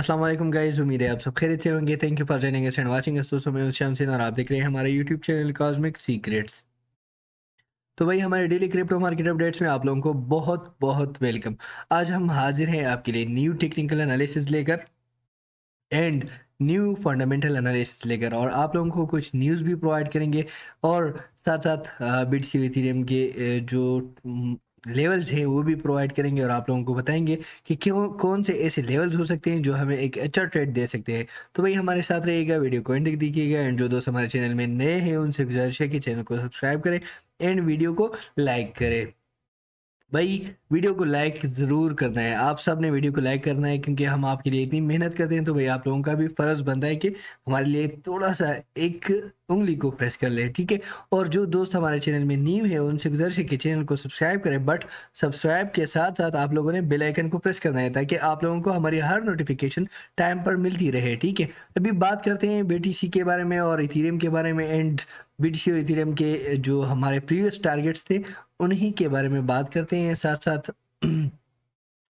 अस्सलाम वालेकुम गाइस, उम्मीद है आप सब खैरियत से होंगे। Thank you for joining us and watching us. दोस्तों मैं हूं शमसीन और आप देख रहे हैं हमारा यूट्यूब चैनल कॉस्मिक सीक्रेट्स। तो भाई हमारे डेली क्रिप्टो मार्केट अपडेट्स में आप लोगों को बहुत बहुत वेलकम। आज हम हाजिर हैं आपके लिए न्यू टेक्निकल एनालिसिस लेकर एंड न्यू फंडामेंटल एनालिसिस लेकर, और आप लोगों को कुछ न्यूज़ भी प्रोवाइड करेंगे और साथ साथ बिटसी इथेरियम के जो लेवल्स हैं वो भी प्रोवाइड करेंगे और आप लोगों को बताएंगे कि क्यों कौन से ऐसे लेवल्स हो सकते हैं जो हमें एक अच्छा ट्रेड दे सकते हैं। तो भाई हमारे साथ रहिएगा, वीडियो को एंड तक देखिएगा। एंड जो दोस्त हमारे चैनल में नए हैं उनसे गुजारिश है कि चैनल को सब्सक्राइब करें एंड वीडियो को लाइक करें। भाई वीडियो को लाइक ज़रूर करना है, आप सब ने वीडियो को लाइक करना है क्योंकि हम आपके लिए इतनी मेहनत करते हैं। तो भाई आप लोगों का भी फ़र्ज़ बनता है कि हमारे लिए थोड़ा सा एक उंगली को प्रेस कर ले, ठीक है। और जो दोस्त हमारे चैनल में न्यू है उनसे गुजारिश है कि चैनल को सब्सक्राइब करें, बट सब्सक्राइब के साथ साथ आप लोगों ने बेल आइकन को प्रेस करना है ताकि आप लोगों को हमारी हर नोटिफिकेशन टाइम पर मिलती रहे, ठीक है। अभी बात करते हैं बीटीसी के बारे में और इथेरियम के बारे में। एंड बीटीसी और इथेरियम के जो हमारे प्रीवियस टारगेट्स थे उन्हीं के बारे में बात करते हैं। साथ साथ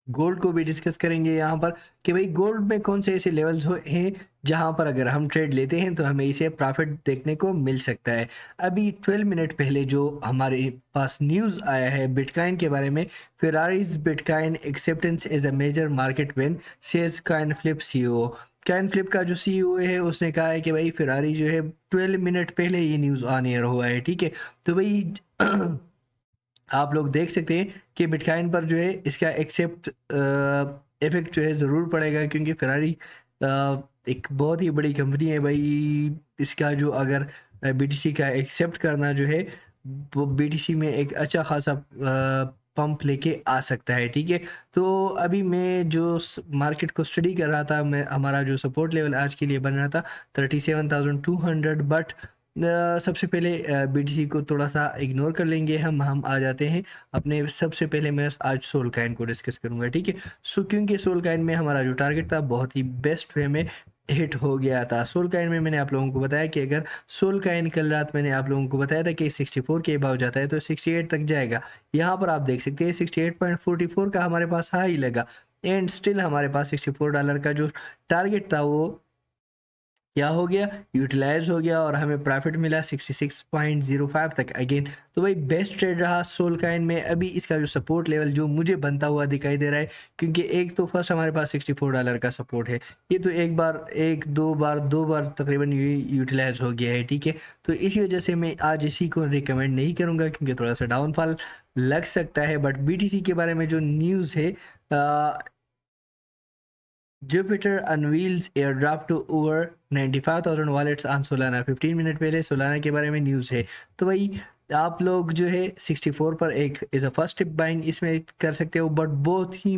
गोल्ड को भी डिस्कस करेंगे यहाँ पर कि भाई गोल्ड में कौन से ऐसे लेवल्स हैं जहाँ पर अगर हम ट्रेड लेते हैं तो हमें इसे प्रॉफिट देखने को मिल सकता है। अभी 12 मिनट पहले जो हमारे पास न्यूज़ आया है बिटकॉइन के बारे में, Ferrari's bitcoin acceptance as a major market win says CoinFlip CEO. CoinFlip का जो सीईओ है उसने कहा है कि भाई फेरारी जो है 12 मिनट पहले ये न्यूज़ ऑन एयर हुआ है, ठीक है। तो भाई आप लोग देख सकते हैं कि बिटकॉइन पर जो है इसका एक्सेप्ट इफेक्ट जो है ज़रूर पड़ेगा क्योंकि फेरारी एक बहुत ही बड़ी कंपनी है भाई। इसका जो अगर बीटीसी का एक्सेप्ट करना जो है वो बीटीसी में एक अच्छा खासा पंप लेके आ सकता है, ठीक है। तो अभी मैं जो मार्केट को स्टडी कर रहा था, मैं हमारा जो सपोर्ट लेवल आज के लिए बन रहा था 37,200, बट सबसे पहले बीटीसी को थोड़ा सा इग्नोर कर लेंगे। हम आ जाते हैं अपने। सबसे पहले मैं आज सोल काइन को डिस्कस करूंगा, ठीक है। सो क्योंकि सोल काइन में हमारा जो टारगेट था बहुत ही बेस्ट वे में हिट हो गया था। सोल काइन में मैंने आप लोगों को बताया कि अगर सोल काइन कल रात मैंने आप लोगों को बताया था कि 64 के अबाव जाता है तो 68 तक जाएगा। यहाँ पर आप देख सकते हैं 68.44 का हमारे पास हाई लगा एंड स्टिल हमारे पास $64 का जो टारगेट था वो क्या हो गया, यूटिलाइज हो गया और हमें प्रॉफिट मिला 66.05 तक अगेन। तो भाई बेस्ट ट्रेड रहा सोल काइन में। अभी इसका जो सपोर्ट लेवल जो मुझे बनता हुआ दिखाई दे रहा है, क्योंकि एक तो फर्स्ट हमारे पास $64 का सपोर्ट है, ये तो एक दो बार तकरीबन यूटिलाइज हो गया है, ठीक है। तो इसी वजह से मैं आज इसी को रिकमेंड नहीं करूंगा क्योंकि थोड़ा सा डाउनफॉल लग सकता है। बट बीटीसी के बारे में जो न्यूज़ है, Jupiter unveils airdrop to over 95,000 wallets on Solana। 15 minute पहले सोलाना के बारे में न्यूज़ है। तो भाई आप लोग जो है 64 पर एक as a first dip buying इसमें कर सकते हो, बट बहुत ही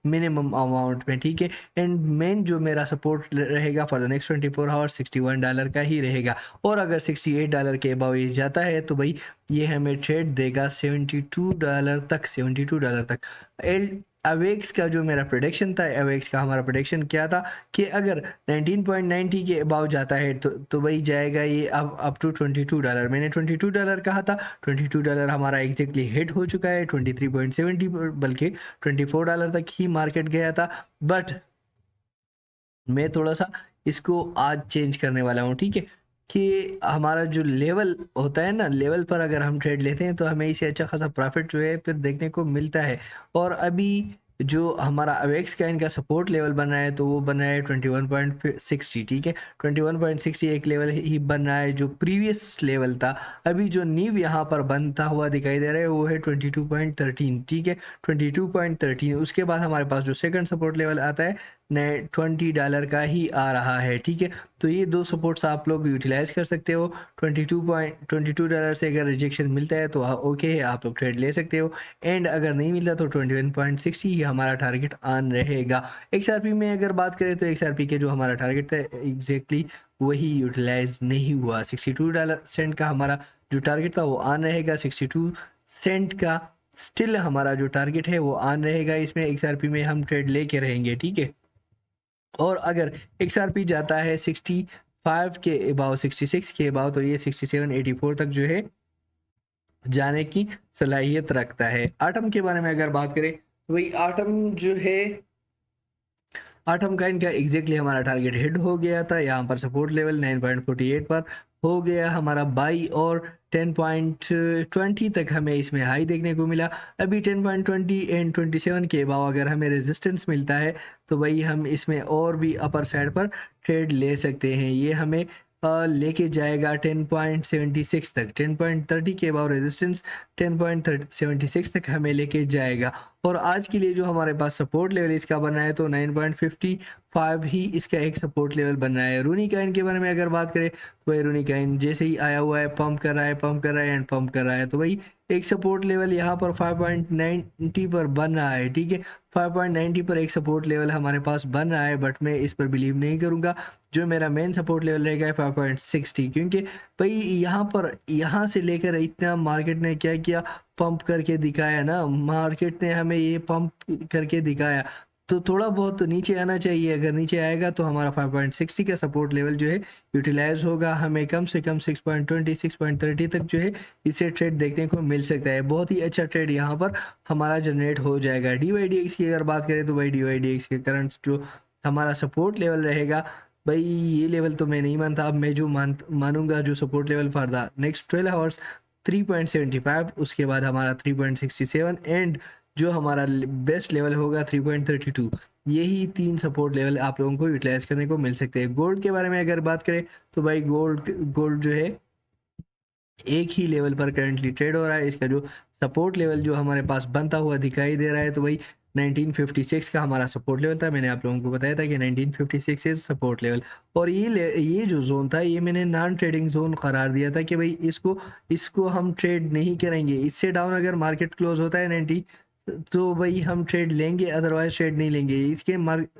मिनिमम अमाउंट में, ठीक है। एंड मेन जो मेरा सपोर्ट रहेगा फॉर द नेक्स्ट 24 आवर $61 का ही रहेगा। और अगर $68 के अबाव ये जाता है तो भाई ये हमें ट्रेड देगा $72 तक। एल अवेक्स का जो मेरा प्रोडिक्शन था, अवेक्स का हमारा प्रोडिक्शन क्या था कि अगर 19.90 के अबाव जाता है तो वही जाएगा ये अप टू $22। मैंने $22 कहा था, $22 हमारा एग्जैक्टली हिट हो चुका है। 23.70 बल्कि $24 तक ही मार्केट गया था। बट मैं थोड़ा सा इसको आज चेंज करने वाला हूँ, ठीक है। कि हमारा जो लेवल होता है ना, लेवल पर अगर हम ट्रेड लेते हैं तो हमें इसे अच्छा खासा प्रॉफिट जो है फिर देखने को मिलता है। और अभी जो हमारा अवेक्स का इनका सपोर्ट लेवल बन रहा है तो वो बन रहा है 21.60, ठीक है। 21.60 एक लेवल ही बन रहा है जो प्रीवियस लेवल था। अभी जो नीव यहाँ पर बनता हुआ दिखाई दे रहा है वो है 22.13, ठीक है। 22.13 उसके बाद हमारे पास जो सेकंड सपोर्ट लेवल आता है नए $20 का ही आ रहा है, ठीक है। तो ये दो सपोर्ट्स आप लोग यूटिलाइज कर सकते हो। $22 से अगर रिजेक्शन मिलता है तो ओके है, आप लोग ट्रेड ले सकते हो। एंड अगर नहीं मिलता तो 21.60 ही हमारा टारगेट ऑन रहेगा। एक्सआरपी में अगर बात करें तो एक्सआरपी के जो हमारा टारगेट था एग्जैक्टली वही यूटिलाइज नहीं हुआ। $62 का हमारा जो टारगेट था वो ऑन रहेगा। 62 सेंट का स्टिल हमारा जो टारगेट है वो ऑन रहेगा। इसमें एक्सआरपी में हम ट्रेड लेके रहेंगे, ठीक है। और अगर XRP जाता है 65 के अबाव, 66 के अबाव, तो ये 67.84 तक जो है जाने की सलाहियत रखता है। आटम के बारे में अगर बात करें तो वही आटम जो है आठम का इनका एग्जैक्टली हमारा टारगेट हिट हो गया था। यहाँ पर सपोर्ट लेवल 9.48 पर हो गया हमारा बाई और 10.20 तक हमें इसमें हाई देखने को मिला। अभी 10.20 एंड 27 के अबाव अगर हमें रेजिस्टेंस मिलता है तो वही हम इसमें और भी अपर साइड पर ट्रेड ले सकते हैं। ये हमें लेके जाएगा 10.76 तक। 10.30 के अबाव रेजिस्टेंस 10.76 तक हमें लेके जाएगा। और आज के लिए जो हमारे पास सपोर्ट लेवल इसका बना है तो 9.55 ही इसका एक सपोर्ट लेवल बन रहा है। रूनी काइन के बारे में अगर बात करें तो वही रूनी काइन जैसे ही आया हुआ है पंप कर रहा है, पंप कर रहा है एंड पंप कर रहा है। तो वही एक सपोर्ट लेवल यहाँ पर 5.90 पर बन रहा है, ठीक है। 5.90 पर एक सपोर्ट लेवल हमारे पास बन रहा है, बट मैं इस पर बिलीव नहीं करूंगा। जो मेरा मेन सपोर्ट लेवल रहेगा 5.60, क्योंकि भाई यहाँ पर यहाँ से लेकर इतना मार्केट ने क्या किया, पंप करके दिखाया ना, मार्केट ने हमें ये पंप करके दिखाया। तो थोड़ा बहुत नीचे आना चाहिए, अगर नीचे आएगा तो हमारा 5.60 का सपोर्ट लेवल जो है यूटिलाइज होगा। हमें कम से कम 6.20 6.30 तक जो है इसे ट्रेड देखने को मिल सकता है। बहुत ही अच्छा ट्रेड यहाँ पर हमारा जनरेट हो जाएगा। DYDX की अगर बात करें तो भाई DYDX के करंट जो हमारा सपोर्ट लेवल रहेगा, भाई ये लेवल तो मैं नहीं मानता। अब मैं जो मानूंगा जो support level for the next 12 hours 3.75, उसके बाद हमारा 3.67 एंड जो हमारा बेस्ट लेवल होगा 3.32। यही तीन सपोर्ट लेवल आप लोगों को यूटिलाइज करने को मिल सकते हैं। गोल्ड के बारे में अगर बात करें तो भाई गोल्ड जो है एक ही लेवल पर करंटली ट्रेड हो रहा है। इसका जो सपोर्ट लेवल जो हमारे पास बनता हुआ दिखाई दे रहा है तो भाई 1956 का हमारा सपोर्ट लेवल था। मैंने आप लोगों को बताया था कि 1956 इज सपोर्ट लेवल। और ये जो जोन था ये मैंने नॉन ट्रेडिंग जोन करार दिया था कि भाई इसको हम ट्रेड नहीं करेंगे। इससे डाउन अगर मार्केट क्लोज होता है 90 तो भाई हम ट्रेड लेंगे, अदरवाइज ट्रेड नहीं लेंगे। इसके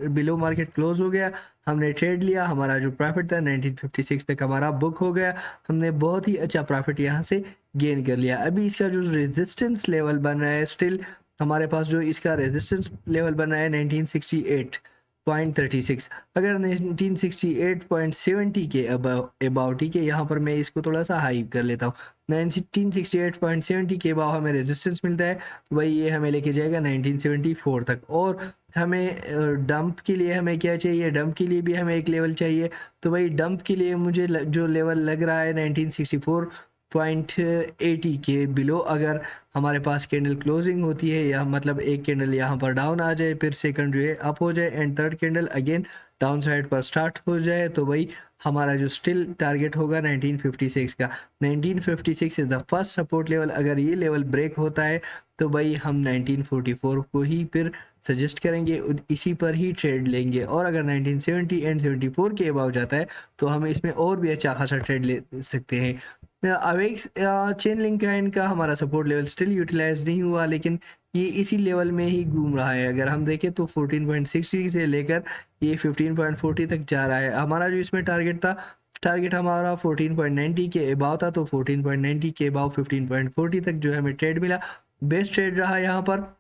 बिलो मार्केट क्लोज हो गया, हमने ट्रेड लिया, हमारा जो प्रॉफिट था 1956 तक हमारा बुक हो गया। हमने बहुत ही अच्छा प्रॉफिट यहाँ से गेन कर लिया। अभी इसका जो रेजिस्टेंस लेवल बन रहा है स्टिल हमारे पास जो इसका रेजिस्टेंस लेवल बन रहा है 1968.36। अगर 1968.70 के अबाउ, ठीक है, यहाँ पर मैं इसको थोड़ा सा हाई कर लेता हूँ। 1968.70 के अबाउ हमें रेजिस्टेंस मिलता है तो भाई ये हमें लेके जाएगा 1974 तक। और हमें डंप के लिए हमें क्या चाहिए, डंप के लिए भी हमें एक लेवल चाहिए। तो भाई डंप के लिए मुझे जो लेवल लग रहा है 1964.80 के बिलो अगर हमारे पास कैंडल क्लोजिंग होती है, या मतलब एक कैंडल यहाँ पर डाउन आ जाए, फिर सेकंड जो है अप हो जाए and third candle again down side पर स्टार्ट हो जाए, तो भाई हमारा जो स्टिल टारगेट होगा 1956 का। 1956 is the first support level. अगर ये लेवल ब्रेक होता है तो भाई हम 1944 को ही फिर सजेस्ट करेंगे, इसी पर ही ट्रेड लेंगे। और अगर 1970 एंड 74 के अबाव जाता है तो हम इसमें और भी अच्छा खासा ट्रेड ले सकते हैं। अवेक्स चेन लिंक का इनका हमारा सपोर्ट लेवल स्टिल यूटिलाइज नहीं हुआ, लेकिन ये इसी लेवल में ही घूम रहा है। अगर हम देखें तो 14.60 से लेकर ये 15.40 तक जा रहा है। हमारा जो इसमें टारगेट हमारा 14.90 के अबाव था, तो 14.90 के अबाव 15.40 तक जो हमें ट्रेड मिला, बेस्ट ट्रेड रहा यहाँ पर।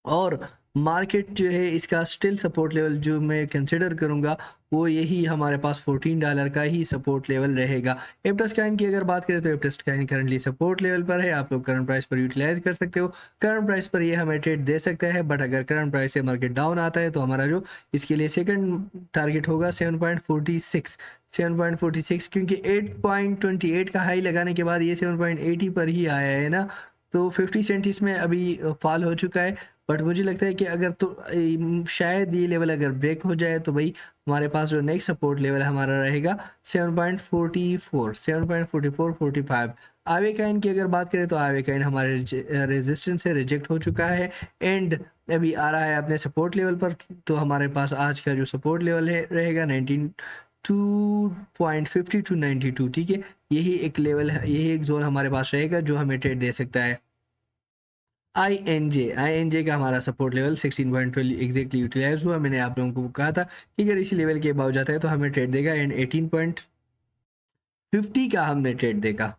और मार्केट जो है इसका स्टिल सपोर्ट लेवल जो मैं कंसिडर करूंगा वो यही हमारे पास $14 का ही सपोर्ट लेवल रहेगा। एप्टस काइन की अगर बात करें तो Aptos coin currently support level पर है। आप लोग करंट प्राइस पर यूटिलाइज कर सकते हो, करंट प्राइस पर ये हमें ट्रेड दे सकता है। बट अगर करंट प्राइस से मार्केट डाउन आता है तो हमारा जो इसके लिए सेकंड टारगेट होगा 7.46, क्योंकि 8.28 का हाई लगाने के बाद ये 7.80 पर ही आया है ना, तो 50 सेंट इसमें अभी फॉल हो चुका है। बट मुझे लगता है कि अगर तो शायद ये लेवल अगर ब्रेक हो जाए तो भाई हमारे पास जो नेक्स्ट सपोर्ट लेवल हमारा रहेगा 7.44 45। आवे काइन की अगर बात करें तो आवे काइन हमारे रेजिस्टेंस से रिजेक्ट हो चुका है एंड अभी आ रहा है अपने सपोर्ट लेवल पर। तो हमारे पास आज का जो सपोर्ट लेवल है रहेगा 92.50 टू 92, ठीक है। यही एक लेवल है, यही एक जोन हमारे पास रहेगा जो हमें ट्रेड दे सकता है। आई एन जे का हमारा सपोर्ट लेवल 16.12 एग्जैक्टली यूटिलाइज हुआ। मैंने आप लोगों को कहा था कि अगर इसी लेवल के अबाव जाता है तो हमें ट्रेड देगा एंड 18.50 का हमने ट्रेड देगा।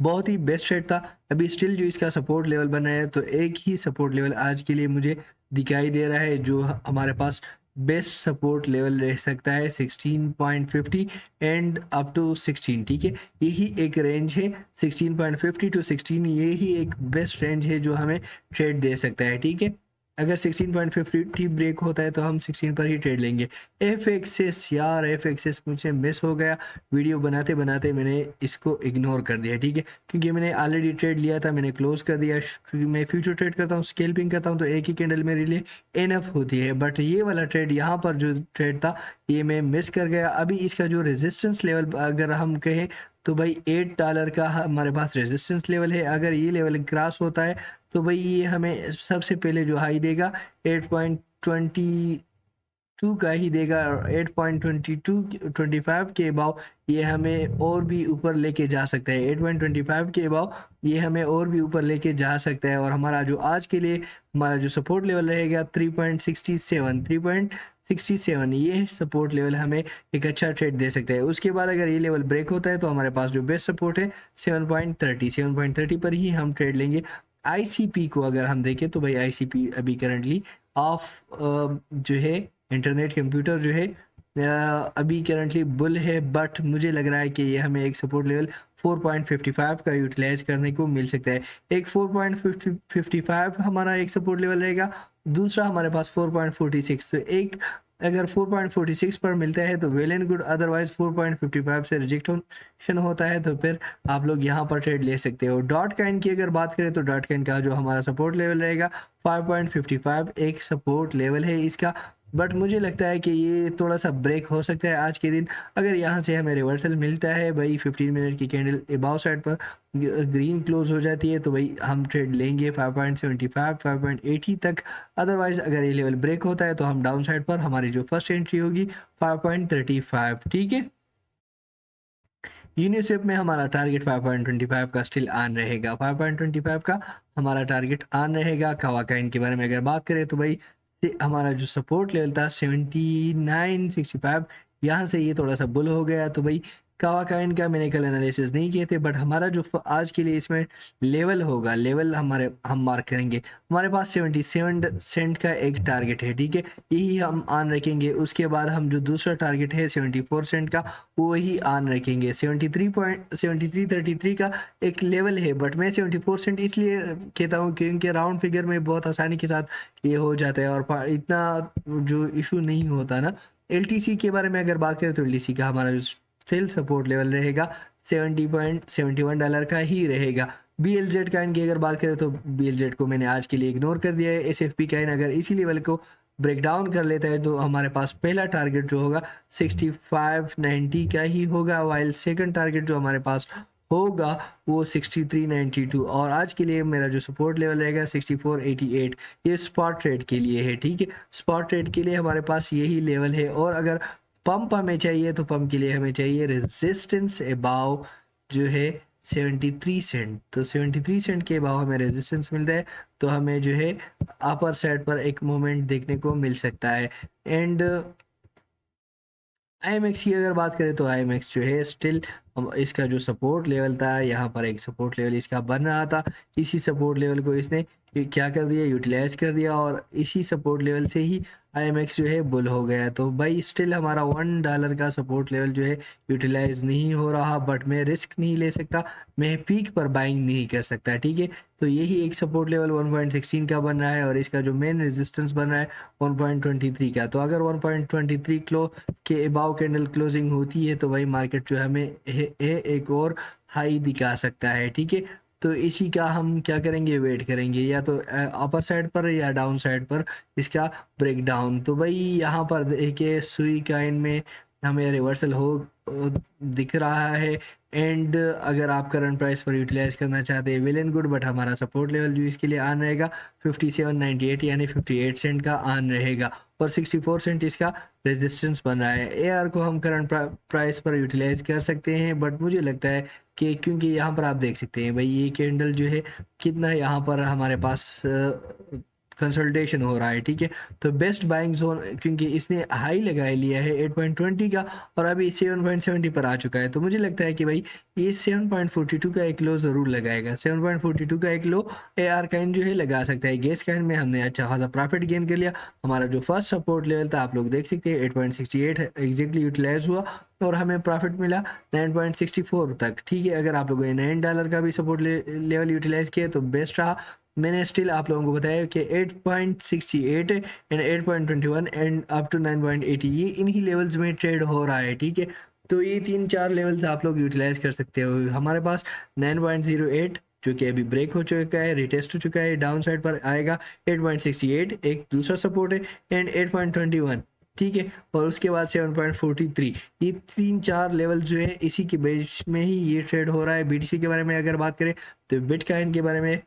बहुत ही बेस्ट ट्रेड था। अभी स्टिल जो इसका सपोर्ट लेवल बना है तो एक ही सपोर्ट लेवल आज के लिए मुझे दिखाई दे रहा है जो हमारे पास बेस्ट सपोर्ट लेवल रह सकता है 16.50 एंड अप टू 16, ठीक है। यही एक रेंज है 16.50 टू 16, यही एक बेस्ट रेंज है जो हमें ट्रेड दे सकता है, ठीक है। अगर 16.50 ब्रेक होता है तो हम 16 पर ही ट्रेड लेंगे। एफ एक्सेस, यार एफ एक्सेस मुझसे मिस हो गया, वीडियो बनाते बनाते मैंने इसको इग्नोर कर दिया, ठीक है, क्योंकि मैंने ऑलरेडी ट्रेड लिया था, मैंने क्लोज कर दिया। मैं फ्यूचर ट्रेड करता हूँ, स्केल्पिंग करता हूँ, तो एक ही कैंडल मेरे लिए एनफ होती है, बट ये वाला ट्रेड यहाँ पर जो ट्रेड था ये मैं मिस कर गया। अभी इसका जो रेजिस्टेंस लेवल अगर हम कहें तो भाई $8 का हमारे पास रेजिस्टेंस लेवल है। अगर ये लेवल क्रॉस होता है तो भाई ये हमें सबसे पहले जो हाई देगा 8.22 का ही देगा। 8.2225 के अबाव ये हमें और भी ऊपर लेके जा सकता है। 8.25 के अबाव ये हमें और भी ऊपर लेके जा सकता है। और हमारा जो आज के लिए हमारा जो सपोर्ट लेवल रहेगा 3.67 ये सपोर्ट लेवल हमें एक अच्छा ट्रेड दे सकता है। उसके बाद अगर ये लेवल ब्रेक होता है तो हमारे पास जो बेस्ट सपोर्ट है 7.30 पर ही हम ट्रेड लेंगे। आईसीपी को अगर हम देखें तो भाई आईसीपी अभी करंटली ऑफ जो है इंटरनेट कंप्यूटर जो है अभी करंटली बुल है, बट मुझे लग रहा है कि ये हमें एक सपोर्ट लेवल 4.55 का यूटिलाइज करने को मिल सकता है। एक 4.55 हमारा एक सपोर्ट लेवल रहेगा, दूसरा हमारे पास 4.46। तो एक अगर 4.46 पर मिलता है तो वेल एंड गुड, अदरवाइज 4.55 से रिजेक्शन होता है तो फिर आप लोग यहाँ पर ट्रेड ले सकते हो। डॉट काइन की अगर बात करें तो डॉट काइन का जो हमारा सपोर्ट लेवल रहेगा 5.55 एक सपोर्ट लेवल है इसका, बट मुझे लगता है कि ये थोड़ा सा ब्रेक हो सकता है आज के दिन। अगर यहाँ से हमें रिवर्सल मिलता है भाई 15 मिनट की कैंडल अबाउ साइड पर ग्रीन क्लोज हो जाती है तो भाई हम ट्रेड लेंगे 5.75 5.80 तक। अदरवाइज अगर ये लेवल ब्रेक होता है तो हम डाउन साइड पर हमारी जो फर्स्ट एंट्री होगी 5.35, ठीक है। यूनिस्वेप में हमारा टारगेट 5.25 का स्टिल ऑन रहेगा, 5.25 का हमारा टारगेट ऑन रहेगा। कवाकाइन के बारे में अगर बात करें तो भाई हमारा जो सपोर्ट लेवल था 79.65, यहाँ से ये थोड़ा सा बुल हो गया तो भाई कवाकाइन का मैंने कल एनालिसिस नहीं किए थे, बट हमारा जो आज के लिए इसमें लेवल होगा, लेवल हमारे हम मार्क करेंगे। हमारे पास 77 सेंट का एक टारगेट है, ठीक है, यही हम ऑन रखेंगे। उसके बाद हम जो दूसरा टारगेट है 74 सेंट का वही ऑन रखेंगे। 73.7333 का एक लेवल है, बट मैं 74 सेंट इसलिए कहता हूँ क्योंकि राउंड फिगर में बहुत आसानी के साथ ये हो जाता है और इतना जो इशू नहीं होता ना। एलटीसी के बारे में अगर बात करें तो एलटीसी का हमारा जो सेल सपोर्ट लेवल रहेगा $70.71 का ही रहेगा। बीएलजेड काइन की अगर बात करें तो बीएलजेड को मैंने आज के लिए इग्नोर कर दिया है। एसएफपी काइन अगर इसी लेवल को ब्रेक डाउन कर लेता है तो हमारे पास पहला टारगेट जो होगा 6590 का ही होगा, वाइल सेकंड टारगेट जो हमारे पास होगा वो 6392। और आज के लिए मेरा जो सपोर्ट लेवल रहेगा 6488। ये स्पॉट ट्रेड के लिए है, ठीक है, स्पॉट ट्रेड के लिए हमारे पास यही लेवल है। और अगर पंप हमें चाहिए तो पंप के लिए हमें चाहिए रेजिस्टेंस अबाव जो है 73 सेंट। तो 73 सेंट के अबाव हमें रेजिस्टेंस मिलता है तो हमें जो है अपर साइड पर एक मोमेंट देखने को मिल सकता है। एंड आईएमएक्स की अगर बात करें तो आईएमएक्स जो है स्टिल इसका जो सपोर्ट लेवल था यहाँ पर एक सपोर्ट लेवल इसका बन रहा था, इसी सपोर्ट लेवल को इसने क्या कर दिया, यूटिलाइज कर दिया और इसी सपोर्ट लेवल से ही आईएमएक्स जो है बुल हो गया। तो भाई स्टिल हमारा $1 का सपोर्ट लेवल जो है यूटिलाइज नहीं हो रहा, बट मैं रिस्क नहीं ले सकता, मैं पीक पर बाइंग नहीं कर सकता, ठीक है। तो यही एक सपोर्ट लेवल 1.16 का बन रहा है और इसका जो मेन रेजिस्टेंस बन रहा है 1.23 का। तो अगर 1.23 के अबाव कैंडल क्लोजिंग होती है तो भाई मार्केट जो है हमें एक और हाई दिखा सकता है, ठीक है। तो इसी का हम क्या करेंगे, वेट करेंगे या तो अपर साइड पर या डाउन साइड पर इसका ब्रेक डाउन। तो भाई यहाँ पर देखिए सुई काइन में हमें रिवर्सल हो दिख रहा है। एंड अगर आप करंट प्राइस पर यूटिलाइज करना चाहते हैं वेल एंड गुड, बट हमारा सपोर्ट लेवल जो इसके लिए ऑन रहेगा 5798 यानी 58 सेंट का ऑन रहेगा और 64 सेंट इसका रेजिस्टेंस बन रहा है। एआर को हम करंट प्राइस पर यूटिलाइज कर सकते हैं, बट मुझे लगता है कि क्योंकि यहाँ पर आप देख सकते हैं भाई ये कैंडल जो है कितना यहाँ पर हमारे पास कंसल्टेशन हो रहा है, ठीक है। तो बेस्ट बाइंग जोन, क्योंकि इसने हाई लगा लिया है 8.20 का और अभी 7.70 पर आ चुका है, तो मुझे लगता है कि भाई ये 7.42 का एक लो जरूर लगाएगा। 7.42 का एक लो AR काइन जो है लगा सकता है। गेस काइन में हमने अच्छा खासा प्रॉफिट गेन कर लिया। हमारा जो फर्स्ट सपोर्ट लेवल था आप लोग देख सकते हैं 8.68 एग्जैक्टली यूटिलाइज हुआ और हमें प्रॉफिट मिला 9.64 तक, ठीक है। अगर आप लोगों ने $9 का भी सपोर्ट लेवल यूटिलाइज किया तो बेस्ट रहा। मैंने स्टिल आप लोगों को बताया कि 8.68 एंड 8.21 एंड अप टू 9.80 ये इन्हीं लेवल्स में ट्रेड हो रहा है, ठीक है। तो ये 3-4 लेवल्स आप लोग यूटिलाइज कर सकते हो। हमारे पास 9.08 जो कि अभी ब्रेक हो चुका है, रिटेस्ट हो चुका है, डाउन साइड पर आएगा 8.68 एक दूसरा सपोर्ट है एंड 8.21, ठीक है। और उसके बाद 7.43, ये 3-4 लेवल जो है इसी के बेस में ही ये ट्रेड हो रहा है। BTC के बारे में अगर बात करें तो बिटकॉइन के बारे में,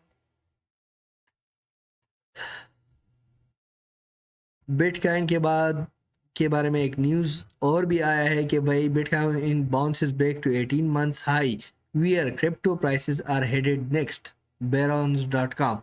बिटकॉइन के बारे में एक न्यूज़ और भी आया है कि भाई bitcoin in bounces back to 18 months high, where crypto prices are headed next, barons.com,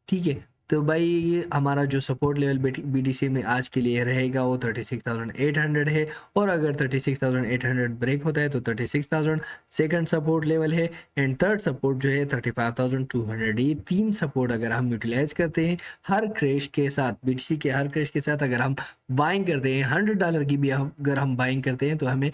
ठीक है। तो भाई ये हमारा जो सपोर्ट लेवल BTC में आज के लिए रहेगा वो 36,800 है और अगर 36,800 ब्रेक होता है तो 36,000 सेकंड सपोर्ट लेवल है एंड थर्ड सपोर्ट जो है 35,200। ये 3 सपोर्ट अगर हम यूटिलाइज करते हैं हर क्रैश के साथ, BTC के हर क्रैश के साथ अगर हम बाइंग करते हैं $100 की भी अगर हम बाइंग करते हैं तो हमें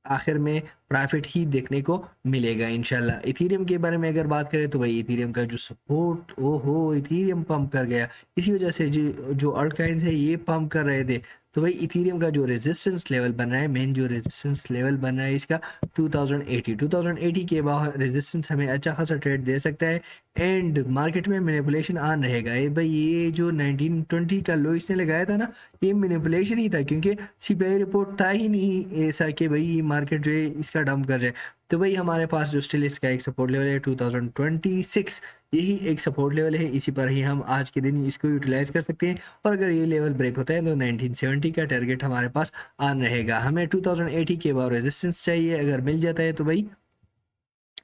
आखिर में प्रॉफिट ही देखने को मिलेगा इंशाल्लाह। इथीरियम के बारे में अगर बात करें तो भाई इथीरियम का जो सपोर्ट, ओहो इथीरियम पंप कर गया, इसी वजह से जो अल्टकॉइन्स है ये पंप कर रहे थे। तो भाई इथीरियम का जो रेजिस्टेंस लेवल बन रहा है, मेन जो रेजिस्टेंस लेवल बन रहा है इसका 2080 के बाद रेजिस्टेंस हमें अच्छा खासा ट्रेड दे सकता है एंड मार्केट में मैनिपुलेशन ऑन रहेगा। ये भाई ये जो 1920 का लो इसने लगाया था ना, ये मैनिपुलेशन ही था, क्योंकि CPI रिपोर्ट था ही नहीं ऐसा कि भाई मार्केट जो है इसका डंप कर जाए। तो भाई हमारे पास जो स्टिल इसका एक सपोर्ट लेवल है 2026, यही एक सपोर्ट लेवल है, इसी पर ही हम आज के दिन इसको यूटिलाइज कर सकते हैं और अगर ये लेवल ब्रेक होता है तो 1970 का टारगेट हमारे पास ऑन रहेगा। हमें 2080 के बाद रेजिस्टेंस चाहिए, अगर मिल जाता है तो भाई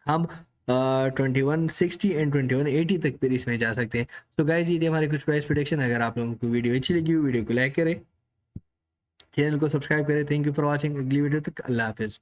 हम 2160 एंड 2180 तक फिर इसमें जा सकते हैं। तो गाइस ये थी हमारी कुछ प्राइस प्रोडिक्शन। अगर आप लोगों को वीडियो अच्छी लगी वीडियो को लाइक करें, चैनल को सब्सक्राइब करें। Thank you for watching. अगली वीडियो तक अल्लाह हाफिज़।